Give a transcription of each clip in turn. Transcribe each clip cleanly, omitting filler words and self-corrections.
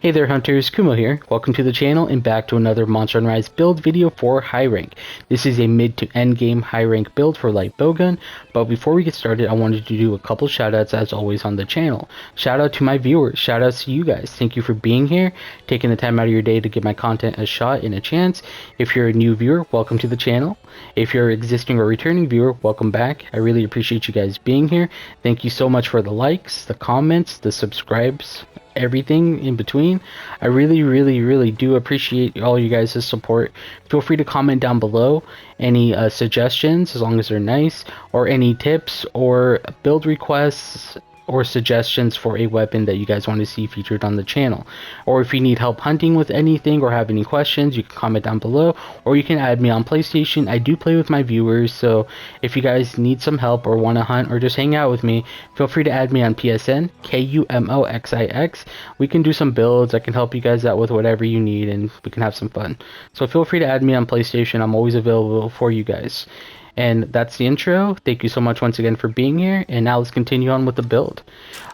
Hey there hunters, Kumo here. Welcome to the channel and back to another Monster Rise build video for high rank. This is a mid to end game high rank build for light bowgun, but before we get started I wanted to do a couple shoutouts as always on the channel. Shout out to my viewers, shout outs to you guys. Thank you for being here, taking the time out of your day to give my content a shot and a chance. If you're a new viewer, welcome to the channel. If you're an existing or returning viewer, welcome back. I really appreciate you guys being here. Thank you so much for the likes, the comments, the subscribes, everything in between. I really do appreciate all you guys' support. Feel free to comment down below any suggestions, as long as they're nice, or any tips or build requests or suggestions for a weapon that you guys want to see featured on the channel. Or if you need help hunting with anything or have any questions, you can comment down below, or you can add me on PlayStation. I do play with my viewers, so if you guys need some help or want to hunt or just hang out with me, feel free to add me on PSN, KUMOXIX. We can do some builds. I can help you guys out with whatever you need, and we can have some fun. So feel free to add me on PlayStation. I'm always available for you guys. And that's the intro. Thank you so much once again for being here, and now let's continue on with the build.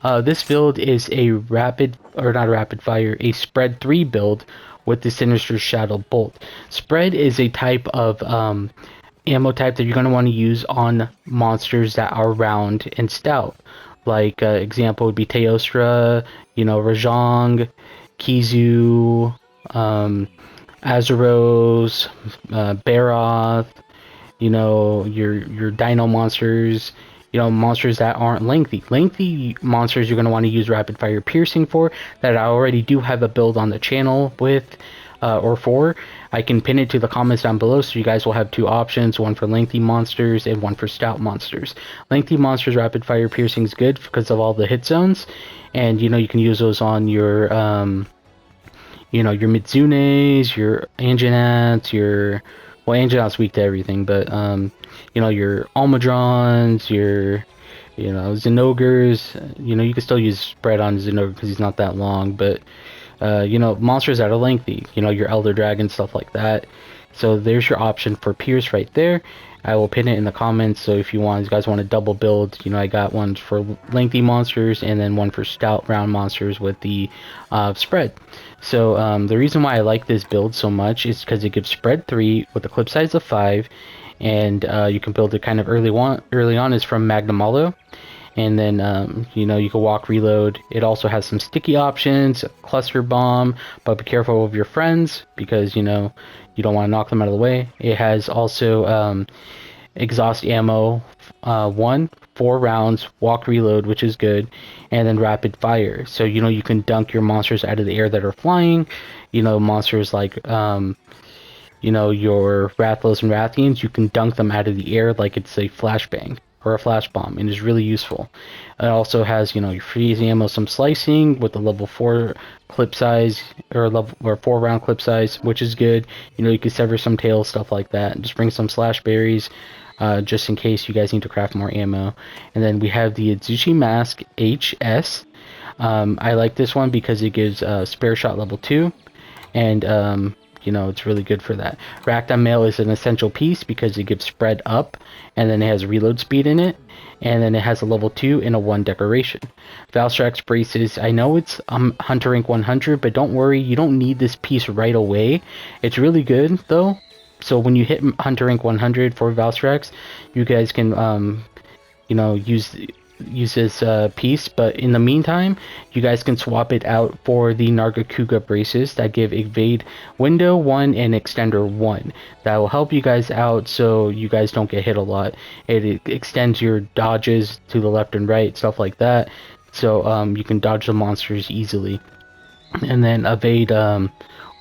This build is a a spread 3 build with the Sinister Shadow Bolt. Spread is a type of ammo type that you're going to want to use on monsters that are round and stout. Like example would be Teostra, Rajang, Kizu, Azeros, Baroth, your dino monsters, monsters that aren't lengthy. Lengthy monsters you're going to want to use rapid fire piercing for, that I already do have a build on the channel with, or for. I can pin it to the comments down below, so you guys will have two options, one for lengthy monsters and one for stout monsters. Lengthy monsters rapid fire piercing is good because of all the hit zones, and you can use those on your your Mitsunes, your Anjanats, well, Angel's weak to everything, but, your Almudrons, your, Zenogres, you can still use spread on Zenogre because he's not that long, but, monsters that are lengthy, your Elder Dragon, stuff like that. So there's your option for Pierce right there. I will pin it in the comments, so if you guys want to double build, I got one for lengthy monsters and then one for stout round monsters with the spread. So the reason why I like this build so much is because it gives spread 3 with a clip size of 5, and you can build it kind of early on is from Magnum Hollow. And then, you can walk, reload. It also has some sticky options, cluster bomb, but be careful of your friends because, you don't want to knock them out of the way. It has also exhaust ammo, 4 rounds, walk, reload, which is good, and then rapid fire. So, you can dunk your monsters out of the air that are flying. Monsters like, your Rathlos and Rathians, you can dunk them out of the air like it's a flashbang or a flash bomb, and is really useful. It also has, your freeze ammo, some slicing with the level 4 clip size, or 4 round clip size, which is good. You can sever some tails, stuff like that. Just bring some slash berries, just in case you guys need to craft more ammo. And then we have the Atsushi Mask HS. I like this one because it gives spare shot level 2, and it's really good for that. Racta Mail is an essential piece because it gives spread up, and then it has reload speed in it, and then it has a level 2 and a 1 decoration. Valstrax Braces, I know it's Hunter Rank 100, but don't worry, you don't need this piece right away. It's really good, though. So when you hit Hunter Rank 100 for Valstrax, you guys can, use this piece, but in the meantime you guys can swap it out for the Nargacuga braces that give evade window 1 and extender 1. That will help you guys out so you guys don't get hit a lot. It extends your dodges to the left and right, stuff like that, so you can dodge the monsters easily. And then evade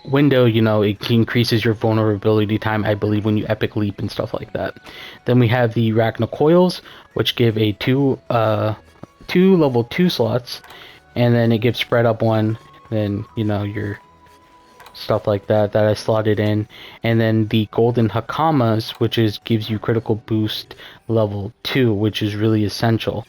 window, it increases your vulnerability time, I believe, when you epic leap and stuff like that. Then we have the Rachna Coils, which give a two level 2 slots, and then it gives spread up 1, then your stuff like that I slotted in. And then the Golden Hakamas, which gives you critical boost level 2, which is really essential.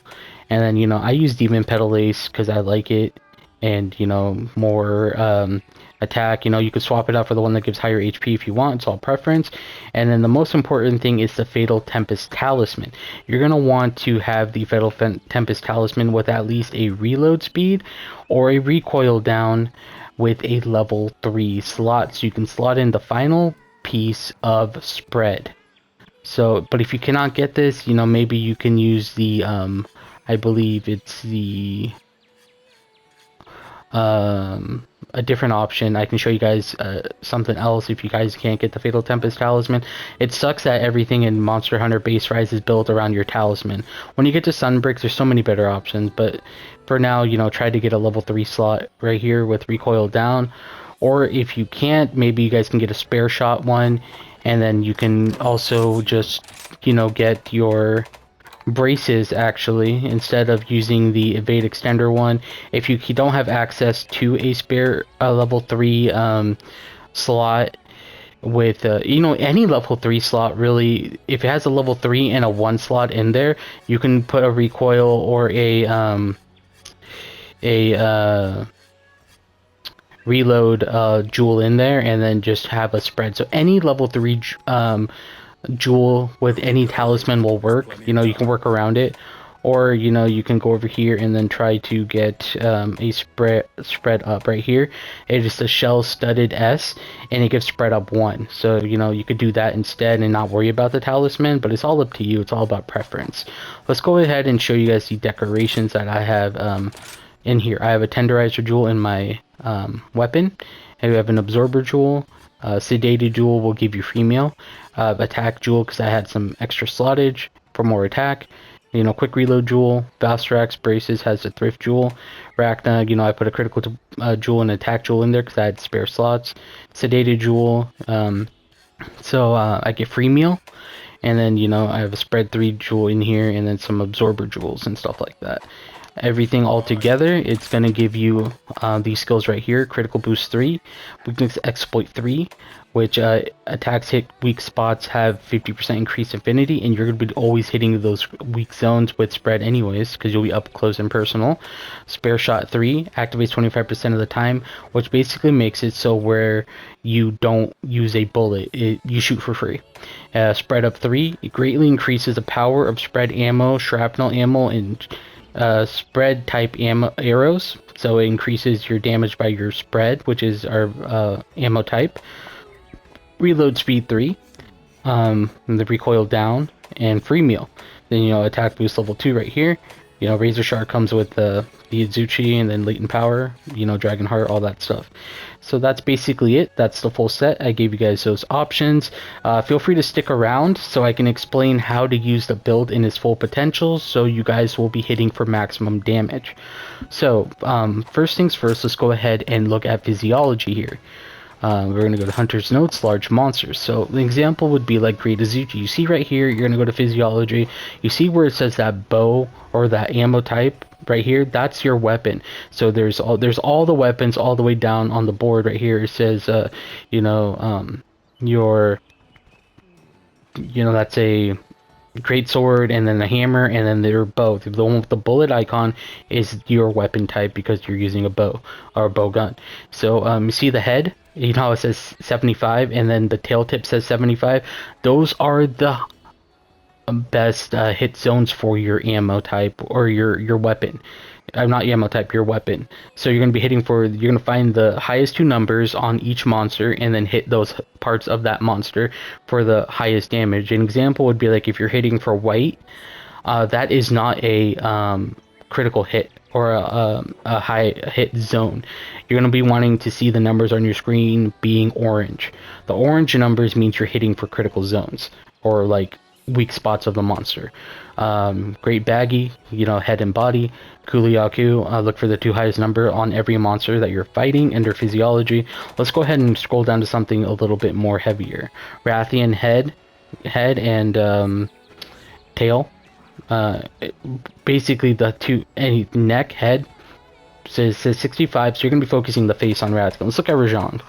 And then I use Demon Petal Ace because I like it. and you know, more attack. You know, you could swap it out for the one that gives higher HP if you want. It's all preference. And then the most important thing is the Fatal Tempest Talisman. You're gonna want to have the Fatal Tempest Talisman with at least a reload speed or a recoil down with a level 3 slot, so you can slot in the final piece of spread. So, but if you cannot get this, you know, maybe you can use the I believe it's the a different option. I can show you guys something else if you guys can't get the Fatal Tempest Talisman. It sucks that everything in Monster Hunter Base Rise is built around your talisman. When you get to Sunbreak, there's so many better options, but for now, you know, try to get a level 3 slot right here with recoil down. Or if you can't, maybe you guys can get a spare shot one, and then you can also just, you know, get your braces actually instead of using the evade extender one. If you don't have access to a spare level 3 slot with you know, any level 3 slot really, if it has a level 3 and a 1 slot in there, you can put a recoil or a reload jewel in there and then just have a spread. So any level 3 jewel with any talisman will work. You know, you can work around it, or you know, you can go over here and then try to get a spread up right here. It is a shell studded S, and it gives spread up 1. So you know, you could do that instead and not worry about the talisman, but it's all up to you. It's all about preference. Let's go ahead and show you guys the decorations that I have in here. I have a tenderizer jewel in my weapon. I have an absorber jewel. Sedated jewel will give you free meal. Attack jewel because I had some extra slottage for more attack. You know, quick reload jewel. Valstrax braces has a thrift jewel. Rachna, you know, I put a critical jewel and attack jewel in there because I had spare slots. Sedated jewel. So I get free meal. And then, you know, I have a spread 3 jewel in here and then some absorber jewels and stuff like that. Everything all together, it's going to give you these skills right here. Critical boost 3, weakness exploit 3, which attacks hit weak spots have 50% increased affinity, and you're going to be always hitting those weak zones with spread anyways, because you'll be up close and personal. Spare shot 3 activates 25% of the time, which basically makes it so where you don't use a bullet, you shoot for free. Spread up 3, it greatly increases the power of spread ammo, shrapnel ammo, and spread type arrows, so it increases your damage by your spread, which is our ammo type. Reload speed 3, the recoil down, and free meal. Then, you know, attack boost level 2 right here. You know, Razor Shark comes with the Azuchi, and then latent power, you know, Dragon Heart, all that stuff. So that's basically it. That's the full set. I gave you guys those options. Feel free to stick around so I can explain how to use the build in its full potential, so you guys will be hitting for maximum damage. So first things first, let's go ahead and look at physiology here. We're going to go to Hunter's Notes, Large Monsters. So the example would be like Great Azuchi. You see right here, you're going to go to Physiology. You see where it says that bow or that ammo type right here? That's your weapon. So there's all the weapons all the way down on the board right here. It says, you know, that's a great sword, and then the hammer, and then they're both. The one with the bullet icon is your weapon type because you're using a bow or a bow gun. So you see the head, you know how it says 75 and then the tail tip says 75. Those are the best hit zones for your ammo type or your weapon. Not ammo type, your weapon. So you're going to be hitting for, you're going to find the highest 2 numbers on each monster and then hit those parts of that monster for the highest damage. An example would be like if you're hitting for white, that is not a critical hit or a high hit zone. You're going to be wanting to see the numbers on your screen being orange. The orange numbers means you're hitting for critical zones or like weak spots of the monster. Great Baggy, you know, head and body. Kuliaku, look for the 2 highest number on every monster that you're fighting under physiology. Let's go ahead and scroll down to something a little bit more heavier. Rathian head and tail. Basically the any neck, head says 65, so you're going to be focusing the face on Rathian. Let's look at Rajang.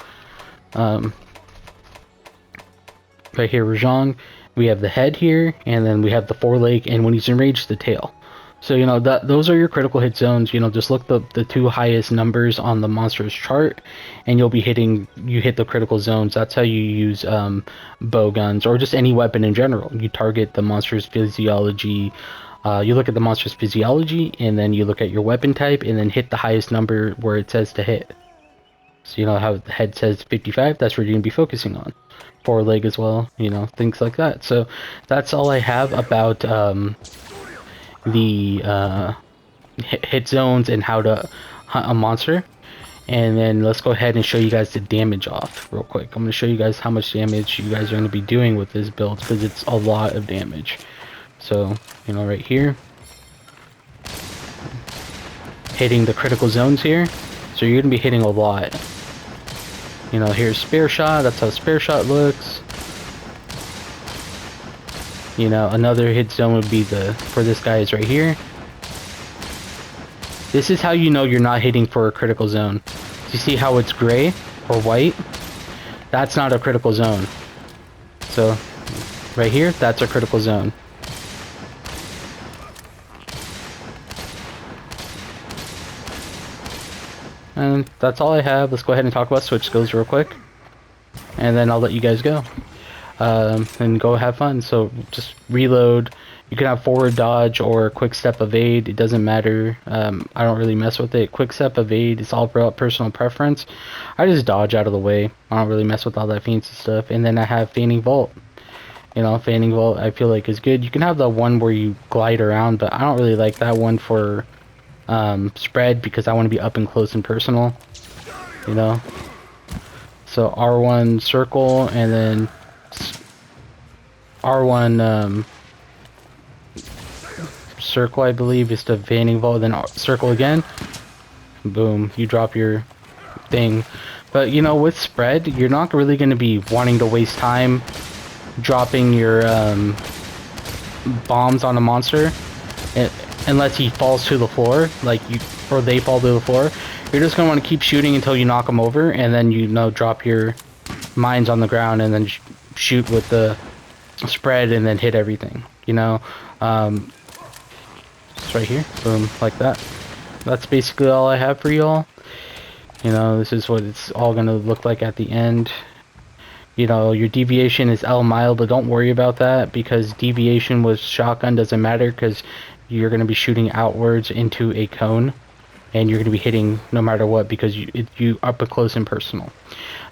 Right here, Rajang. We have the head here, and then we have the foreleg, and when he's enraged, the tail. So, you know, that those are your critical hit zones. You know, just look the two highest numbers on the monster's chart, and you'll be hitting, you hit the critical zones. That's how you use bow guns, or just any weapon in general. You target the monster's physiology. You look at the monster's physiology, and then you look at your weapon type, and then hit the highest number where it says to hit. So, you know how the head says 55, that's where you're going to be focusing on. Foreleg as well, you know, things like that. So that's all I have about the hit zones and how to hunt a monster. And then let's go ahead and show you guys the damage off real quick. I'm going to show you guys how much damage you guys are going to be doing with this build, because it's a lot of damage. So, you know, right here, hitting the critical zones here. So you're going to be hitting a lot. You know, here's Spear Shot. That's how Spear Shot looks. You know, another hit zone would be for this guy is right here. This is how you know you're not hitting for a critical zone. You see how it's gray or white? That's not a critical zone. So, right here, that's a critical zone. And that's all I have. Let's go ahead and talk about switch skills real quick. And then I'll let you guys go. And go have fun. So just reload. You can have forward dodge or quick step evade. It doesn't matter. I don't really mess with it. Quick step evade, it's all about personal preference. I just dodge out of the way. I don't really mess with all that fancy stuff. And then I have feigning vault. You know, feigning vault I feel like is good. You can have the one where you glide around, but I don't really like that one for spread, because I want to be up and close and personal. You know. So R1 circle, and then R1 circle, I believe, is the feigning vault, then circle again. Boom, you drop your thing. But you know, with spread, you're not really going to be wanting to waste time dropping your bombs on a monster, unless he falls to the floor, like you, or they fall to the floor. You're just going to want to keep shooting until you knock them over, and then, you know, drop your mines on the ground, and then shoot with the spread, and then hit everything, you know. It's right here, boom, like that. That's basically all I have for y'all. You know, this is what it's all going to look like at the end. You know, your deviation is L mile, but don't worry about that, because deviation with shotgun doesn't matter, because you're going to be shooting outwards into a cone, and you're going to be hitting no matter what, because you up close and personal.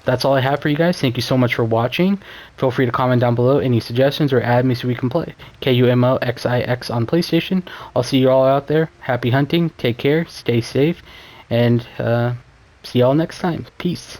That's all I have for you guys. Thank you so much for watching. Feel free to comment down below any suggestions, or add me so we can play. KUMOXIX on PlayStation. I'll see you all out there. Happy hunting. Take care. Stay safe. And see y'all next time. Peace.